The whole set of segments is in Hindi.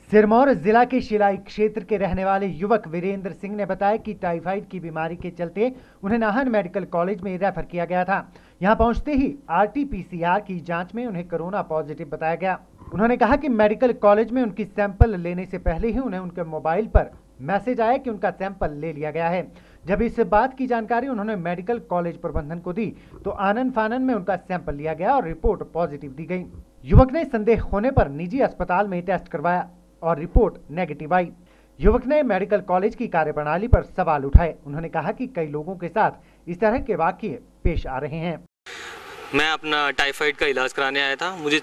सिरमौर जिला के शिलाई क्षेत्र के रहने वाले युवक वीरेंद्र सिंह ने बताया कि टाइफाइड की बीमारी के चलते उन्हें नाहन मेडिकल कॉलेज में रेफर किया गया था। यहां पहुंचते ही RT-PCR की जांच में उन्हें कोरोना पॉजिटिव बताया गया। उन्होंने कहा कि मेडिकल कॉलेज में उनकी सैंपल लेने से पहले ही उन्हें उनके मोबाइल पर मैसेज आया कि उनका सैंपल ले लिया गया है। जब इस बात की जानकारी उन्होंने मेडिकल कॉलेज प्रबंधन को दी तो आनन फानन में उनका सैंपल लिया गया और रिपोर्ट पॉजिटिव दी गई। युवक ने संदेह होने पर निजी अस्पताल में टेस्ट करवाया और रिपोर्ट नेगेटिव आई। युवक ने मेडिकल कॉलेज की कार्यप्रणाली पर सवाल उठाए। उन्होंने कहा कि कई लोगों के साथ इस तरह के वाकये पेश आ रहे हैं। मैं अपना टाइफाइड का इलाज कराने आया था। मुझे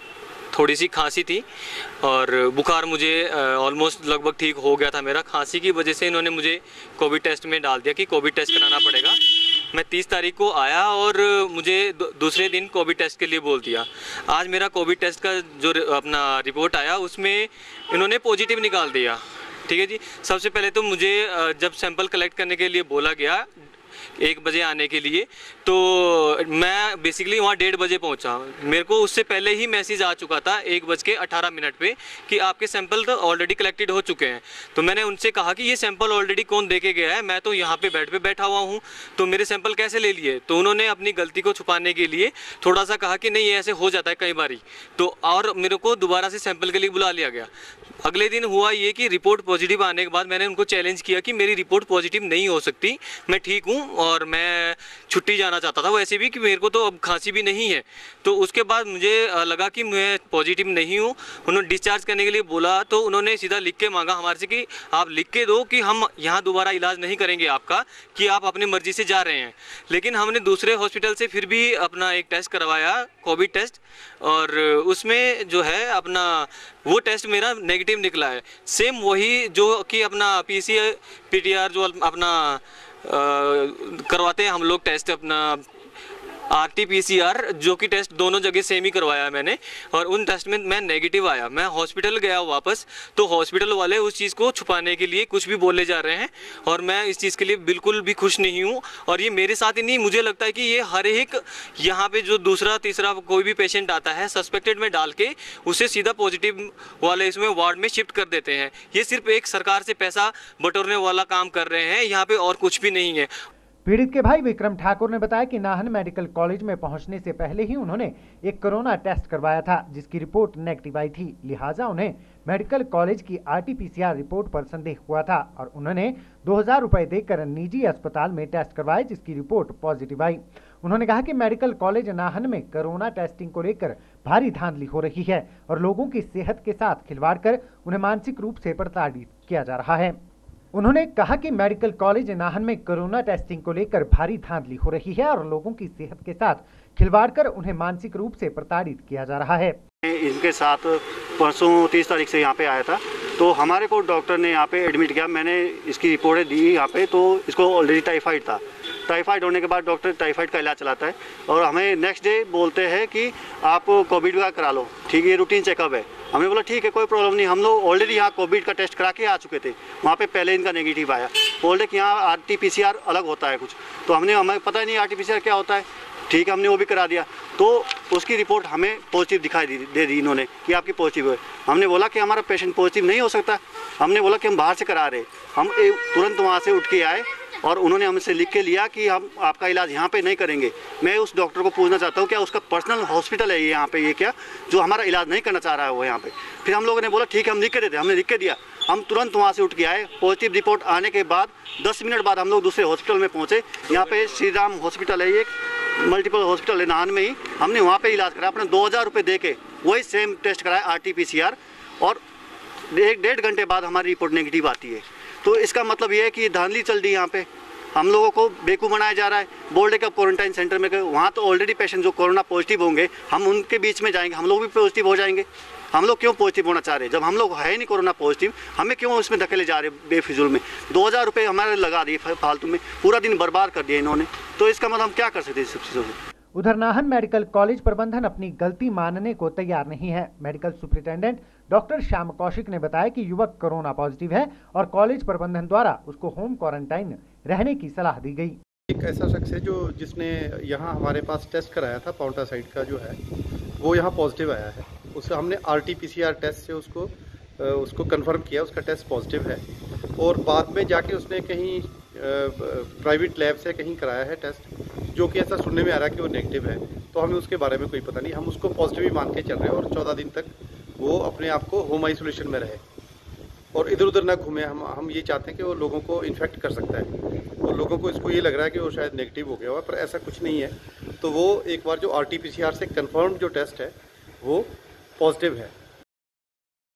थोड़ी सी खांसी थी और बुखार मुझे ऑलमोस्ट लगभग ठीक हो गया था मेरा। खांसी की वजह से इन्होंने मुझे कोविड टेस्ट में डाल दिया कि कोविड टेस्ट कराना पड़ेगा। मैं 30 तारीख को आया और मुझे दूसरे दिन कोविड टेस्ट के लिए बोल दिया। आज मेरा कोविड टेस्ट का जो अपना रिपोर्ट आया उसमें इन्होंने पॉजिटिव निकाल दिया। ठीक है जी। सबसे पहले तो मुझे जब सैंपल कलेक्ट करने के लिए बोला गया 1 बजे आने के लिए, तो मैं बेसिकली वहाँ 1:30 बजे पहुँचा। मेरे को उससे पहले ही मैसेज आ चुका था 1:18 पे कि आपके सैंपल तो ऑलरेडी कलेक्टेड हो चुके हैं। तो मैंने उनसे कहा कि ये सैंपल ऑलरेडी कौन दे के गया है, मैं तो यहाँ पे बेड पे बैठा हुआ हूँ, तो मेरे सैंपल कैसे ले लिए। तो उन्होंने अपनी गलती को छुपाने के लिए थोड़ा सा कहा कि नहीं ये ऐसे हो जाता है कई बारी, तो और मेरे को दोबारा से सैंपल के लिए बुला लिया गया। अगले दिन हुआ ये कि रिपोर्ट पॉजिटिव आने के बाद मैंने उनको चैलेंज किया कि मेरी रिपोर्ट पॉजिटिव नहीं हो सकती, मैं ठीक हूँ और मैं छुट्टी जाना चाहता था वैसे भी कि मेरे को तो अब खांसी भी नहीं है। तो उसके बाद मुझे लगा कि मैं पॉजिटिव नहीं हूँ। उन्होंने डिस्चार्ज करने के लिए बोला तो उन्होंने सीधा लिख के मांगा हमारे से कि आप लिख के दो कि हम यहाँ दोबारा इलाज नहीं करेंगे आपका, कि आप अपनी मर्जी से जा रहे हैं। लेकिन हमने दूसरे हॉस्पिटल से फिर भी अपना एक टेस्ट करवाया, कोविड टेस्ट, और उसमें जो है अपना वो टेस्ट मेरा नेगेटिव निकला है। सेम वही जो कि अपना PCR जो अपना करवाते हैं हम लोग टेस्ट, अपना RT-PCR जो कि टेस्ट दोनों जगह सेम ही करवाया मैंने, और उन टेस्ट में मैं नेगेटिव आया। मैं हॉस्पिटल गया वापस, तो हॉस्पिटल वाले उस चीज़ को छुपाने के लिए कुछ भी बोले जा रहे हैं और मैं इस चीज़ के लिए बिल्कुल भी खुश नहीं हूँ। और ये मेरे साथ ही नहीं, मुझे लगता है कि ये हर एक यहाँ पे जो दूसरा तीसरा कोई भी पेशेंट आता है सस्पेक्टेड में डाल के उसे सीधा पॉजिटिव वाले इसमें वार्ड में शिफ्ट कर देते हैं। ये सिर्फ एक सरकार से पैसा बटोरने वाला काम कर रहे हैं, यहाँ पे और कुछ भी नहीं है। पीड़ित के भाई विक्रम ठाकुर ने बताया कि नाहन मेडिकल कॉलेज में पहुंचने से पहले ही उन्होंने एक कोरोना टेस्ट करवाया था जिसकी रिपोर्ट नेगेटिव आई थी। लिहाजा उन्हें मेडिकल कॉलेज की RT-PCR रिपोर्ट पर संदेह हुआ था और उन्होंने 2000 रुपए देकर निजी अस्पताल में टेस्ट करवाए जिसकी रिपोर्ट पॉजिटिव आई। उन्होंने कहा कि मेडिकल कॉलेज नाहन में कोरोना टेस्टिंग को लेकर भारी धांधली हो रही है और लोगों की सेहत के साथ खिलवाड़ कर उन्हें मानसिक रूप से प्रताड़ित किया जा रहा है। उन्होंने कहा कि मेडिकल कॉलेज नाहन में कोरोना टेस्टिंग को लेकर भारी धांधली हो रही है और लोगों की सेहत के साथ खिलवाड़ कर उन्हें मानसिक रूप से प्रताड़ित किया जा रहा है। इनके साथ परसों 30 तारीख से यहाँ पे आया था, तो हमारे को डॉक्टर ने यहाँ पे एडमिट किया। मैंने इसकी रिपोर्टें दी यहाँ पे, तो इसको ऑलरेडी टाइफाइड था। टाइफाइड होने के बाद डॉक्टर टाइफाइड का इलाज चलाता है और हमें नेक्स्ट डे बोलते हैं कि आप कोविड का करा लो, ठीक है, ये रूटीन चेकअप है। हमने बोला ठीक है कोई प्रॉब्लम नहीं। हम लोग ऑलरेडी यहाँ कोविड का टेस्ट करा के आ चुके थे, वहाँ पे पहले इनका नेगेटिव आया। बोलते कि यहाँ RT-PCR अलग होता है कुछ, तो हमें पता ही नहीं RT-PCR क्या होता है। ठीक है, हमने वो भी करा दिया, तो उसकी रिपोर्ट हमें पॉजिटिव दिखाई दे दी इन्होंने कि आपकी पॉजिटिव है। हमने बोला कि हमारा पेशेंट पॉजिटिव नहीं हो सकता। हमने बोला कि हम बाहर से करा रहे। हम तुरंत वहाँ से उठ के आए और उन्होंने हमसे लिख के लिया कि हम आपका इलाज यहाँ पे नहीं करेंगे। मैं उस डॉक्टर को पूछना चाहता हूँ क्या उसका पर्सनल हॉस्पिटल है ये यहाँ पे, ये क्या जो हमारा इलाज नहीं करना चाह रहा है वो यहाँ पे। फिर हम लोगों ने बोला ठीक है हम लिख के देते, हमने लिख के दिया। हम तुरंत वहाँ से उठ के आए। पॉजिटिव रिपोर्ट आने के बाद 10 मिनट बाद हम लोग दूसरे हॉस्पिटल में पहुँचे। यहाँ पे श्री राम हॉस्पिटल है, एक मल्टीपल हॉस्पिटल है नाहन में ही। हमने वहाँ पे इलाज कराया, अपने 2000 रुपये दे के वही सेम टेस्ट कराया RT-PCR, और 1-1.5 घंटे बाद हमारी रिपोर्ट नेगेटिव आती है। तो इसका मतलब ये है कि धांधली चल रही है यहाँ पे, हम लोगों को बेवकूफ़ बनाया जा रहा है। बोल रहे कि अब क्वारंटाइन सेंटर में गए, वहाँ तो ऑलरेडी पेशेंट जो कोरोना पॉजिटिव होंगे हम उनके बीच में जाएंगे, हम लोग भी पॉजिटिव हो जाएंगे। हम लोग क्यों पॉजिटिव होना चाह रहे हैं जब हम लोग है नहीं कोरोना पॉजिटिव, हमें क्यों उसमें धकेले जा रहे बेफिजूल में। 2000 रुपये हमारे लगा दिए फालतू में, पूरा दिन बर्बाद कर दिया इन्होंने। तो इसका मतलब हम क्या कर सकते हैं इस सब चीज़ों से। उधर नाहन मेडिकल कॉलेज प्रबंधन अपनी गलती मानने को तैयार नहीं है। Medical superintendent doctor Shyam Kaushik ने बताया कि युवक कोरोना पॉजिटिव है और कॉलेज प्रबंधन द्वारा उसको होम क्वारंटाइन रहने की सलाह दी गई। एक ऐसा शख्स है जिसने यहाँ हमारे पास टेस्ट कराया था, पाउंटा साइड का जो है वो यहाँ पॉजिटिव आया है। उससे हमने RT-PCR टेस्ट से उसको उसको कंफर्म किया, उसका टेस्ट पॉजिटिव है। और बाद में जाके उसने कहीं प्राइवेट लैब से कहीं कराया है टेस्ट, जो कि ऐसा सुनने में आ रहा है कि वो नेगेटिव है। तो हमें उसके बारे में कोई पता नहीं, हम उसको पॉजिटिव ही मान के चल रहे हैं और 14 दिन तक वो अपने आप को होम आइसोलेशन में रहे और इधर उधर ना घूमे। हम ये चाहते हैं कि वो लोगों को इन्फेक्ट कर सकता है और लोगों को इसको ये लग रहा है कि वो शायद नेगेटिव हो गया हुआ, पर ऐसा कुछ नहीं है। तो वो एक बार जो RT-PCR से कंफर्म जो टेस्ट है वो पॉजिटिव है।